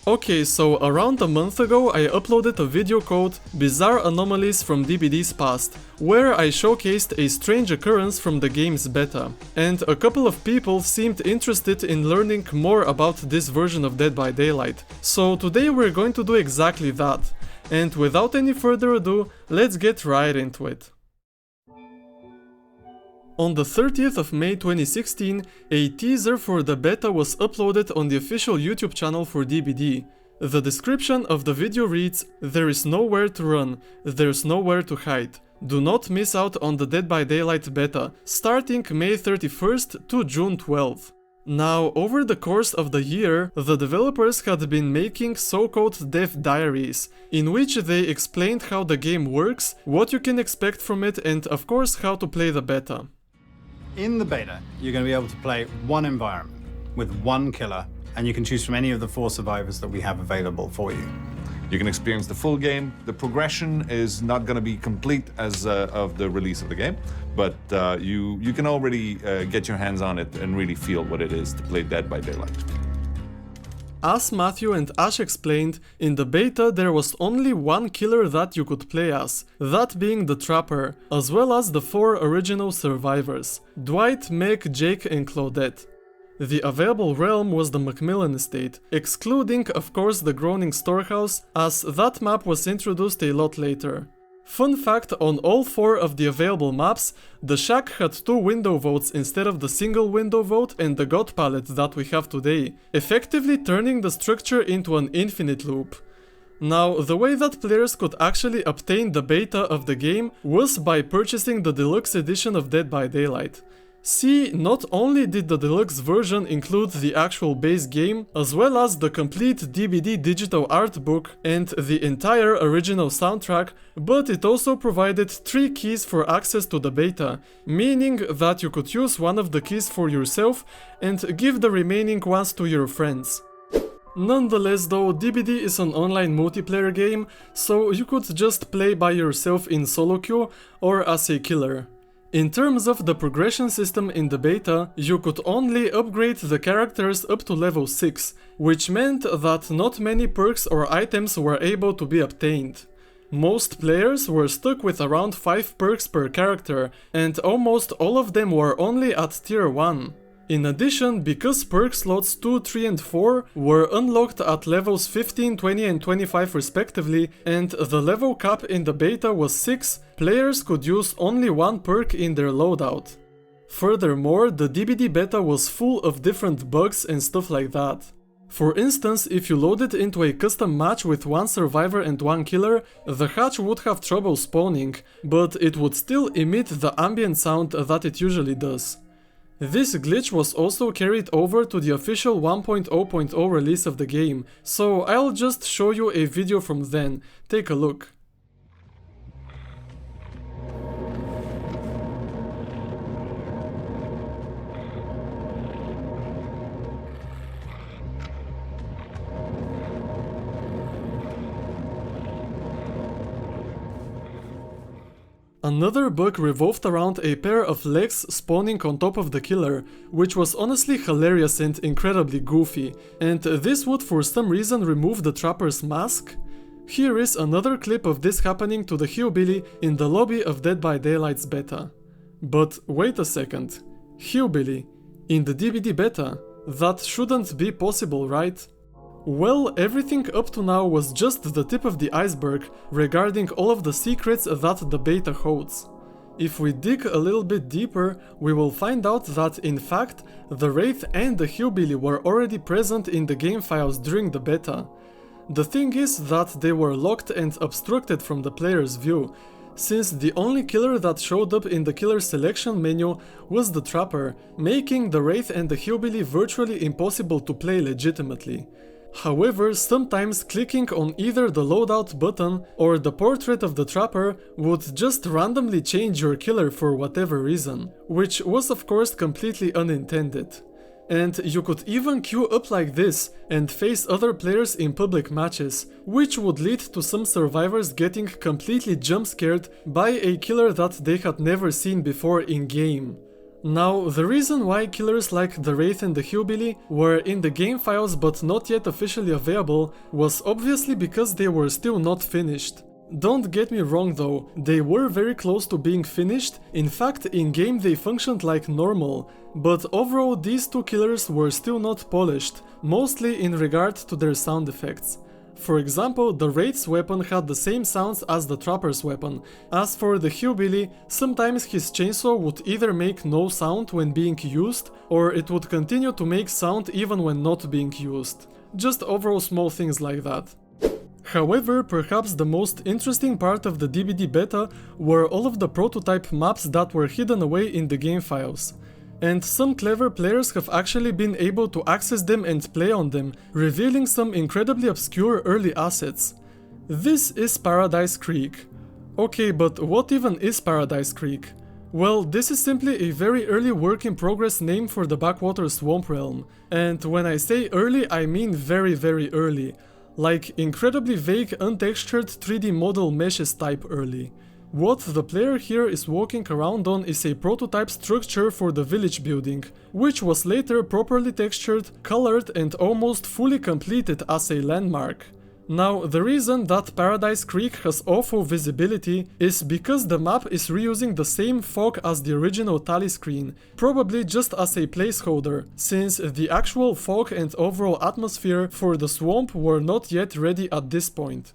Okay, so around a month ago I uploaded a video called Bizarre Anomalies from DBD's Past, where I showcased a strange occurrence from the game's beta, and a couple of people seemed interested in learning more about this version of Dead by Daylight, so today we're going to do exactly that. And without any further ado, let's get right into it. On the 30th of May 2016, a teaser for the beta was uploaded on the official YouTube channel for DBD. The description of the video reads: "There is nowhere to run, there's nowhere to hide. Do not miss out on the Dead by Daylight beta, starting May 31st to June 12th. Now, over the course of the year, the developers had been making so-called dev diaries, in which they explained how the game works, what you can expect from it, and of course how to play the beta. In the beta, you're going to be able to play one environment with one killer, and you can choose from any of the 4 survivors that we have available for you. You can experience the full game. The progression is not going to be complete as of the release of the game, but you can already get your hands on it and really feel what it is to play Dead by Daylight." As Matthew and Ash explained, in the beta there was only one killer that you could play as, that being the Trapper, as well as the 4 original survivors: Dwight, Meg, Jake and Claudette. The available realm was the Macmillan estate, excluding of course the Groaning Storehouse, as that map was introduced a lot later. Fun fact, on all 4 of the available maps, the shack had 2 window votes instead of the single window vote and the god palette that we have today, effectively turning the structure into an infinite loop. Now, the way that players could actually obtain the beta of the game was by purchasing the deluxe edition of Dead by Daylight. See, not only did the deluxe version include the actual base game, as well as the complete DBD digital artbook and the entire original soundtrack, but it also provided 3 keys for access to the beta, meaning that you could use one of the keys for yourself and give the remaining ones to your friends. Nonetheless though, DBD is an online multiplayer game, so you could just play by yourself in solo queue or as a killer. In terms of the progression system in the beta, you could only upgrade the characters up to level 6, which meant that not many perks or items were able to be obtained. Most players were stuck with around 5 perks per character, and almost all of them were only at tier 1. In addition, because perk slots 2, 3 and 4 were unlocked at levels 15, 20 and 25 respectively, and the level cap in the beta was 6, players could use only 1 perk in their loadout. Furthermore, the DBD beta was full of different bugs and stuff like that. For instance, if you loaded into a custom match with 1 survivor and 1 killer, the hatch would have trouble spawning, but it would still emit the ambient sound that it usually does. This glitch was also carried over to the official 1.0.0 release of the game, so I'll just show you a video from then. Take a look. Another bug revolved around a pair of legs spawning on top of the killer, which was honestly hilarious and incredibly goofy, and this would for some reason remove the Trapper's mask. Here is another clip of this happening to the Hillbilly in the lobby of Dead by Daylight's beta. But wait a second, Hillbilly in the DBD beta? That shouldn't be possible, right? Well, everything up to now was just the tip of the iceberg regarding all of the secrets that the beta holds. If we dig a little bit deeper, we will find out that in fact, the Wraith and the Hillbilly were already present in the game files during the beta. The thing is that they were locked and obstructed from the player's view, since the only killer that showed up in the killer selection menu was the Trapper, making the Wraith and the Hillbilly virtually impossible to play legitimately. However, sometimes clicking on either the loadout button or the portrait of the Trapper would just randomly change your killer for whatever reason, which was of course completely unintended. And you could even queue up like this and face other players in public matches, which would lead to some survivors getting completely jump scared by a killer that they had never seen before in game. Now, the reason why killers like the Wraith and the Hillbilly were in the game files but not yet officially available was obviously because they were still not finished. Don't get me wrong though, they were very close to being finished. In fact, in-game they functioned like normal, but overall these two killers were still not polished, mostly in regard to their sound effects. For example, the Wraith's weapon had the same sounds as the Trapper's weapon. As for the Hillbilly, sometimes his chainsaw would either make no sound when being used, or it would continue to make sound even when not being used. Just overall small things like that. However, perhaps the most interesting part of the DbD beta were all of the prototype maps that were hidden away in the game files. And some clever players have actually been able to access them and play on them, revealing some incredibly obscure early assets. This is Paradise Creek. Okay, but what even is Paradise Creek? Well, this is simply a very early work in progress name for the Backwater Swamp realm. And when I say early, I mean very early. Like incredibly vague untextured 3D model meshes type early. What the player here is walking around on is a prototype structure for the village building, which was later properly textured, colored and almost fully completed as a landmark. Now, the reason that Paradise Creek has awful visibility is because the map is reusing the same fog as the original tally screen, probably just as a placeholder, since the actual fog and overall atmosphere for the swamp were not yet ready at this point.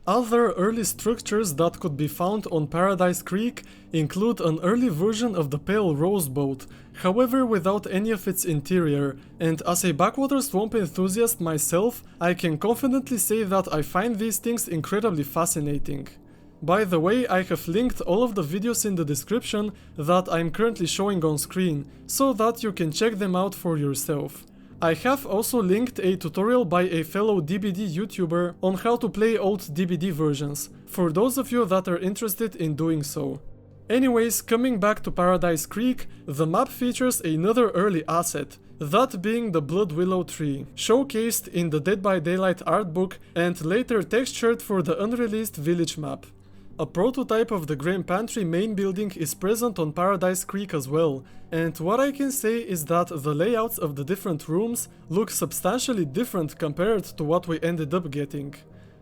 Other early structures that could be found on Paradise Creek include an early version of the Pale Rose boat, however without any of its interior, and as a Backwater Swamp enthusiast myself, I can confidently say that I find these things incredibly fascinating. By the way, I have linked all of the videos in the description that I'm currently showing on screen, so that you can check them out for yourself. I have also linked a tutorial by a fellow DBD YouTuber on how to play old DBD versions, for those of you that are interested in doing so. Anyways, coming back to Paradise Creek, the map features another early asset, that being the Blood Willow tree, showcased in the Dead by Daylight artbook and later textured for the unreleased village map. A prototype of the Grain Pantry main building is present on Paradise Creek as well, and what I can say is that the layouts of the different rooms look substantially different compared to what we ended up getting.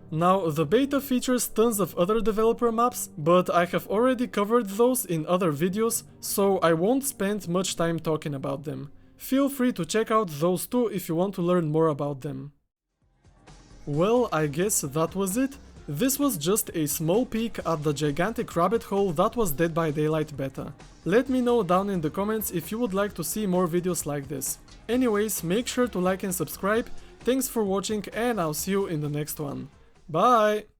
Now, the beta features tons of other developer maps, but I have already covered those in other videos, so I won't spend much time talking about them. Feel free to check out those too if you want to learn more about them. Well, I guess that was it. This was just a small peek at the gigantic rabbit hole that was Dead by Daylight beta. Let me know down in the comments if you would like to see more videos like this. Anyways, make sure to like and subscribe, thanks for watching and I'll see you in the next one. Bye!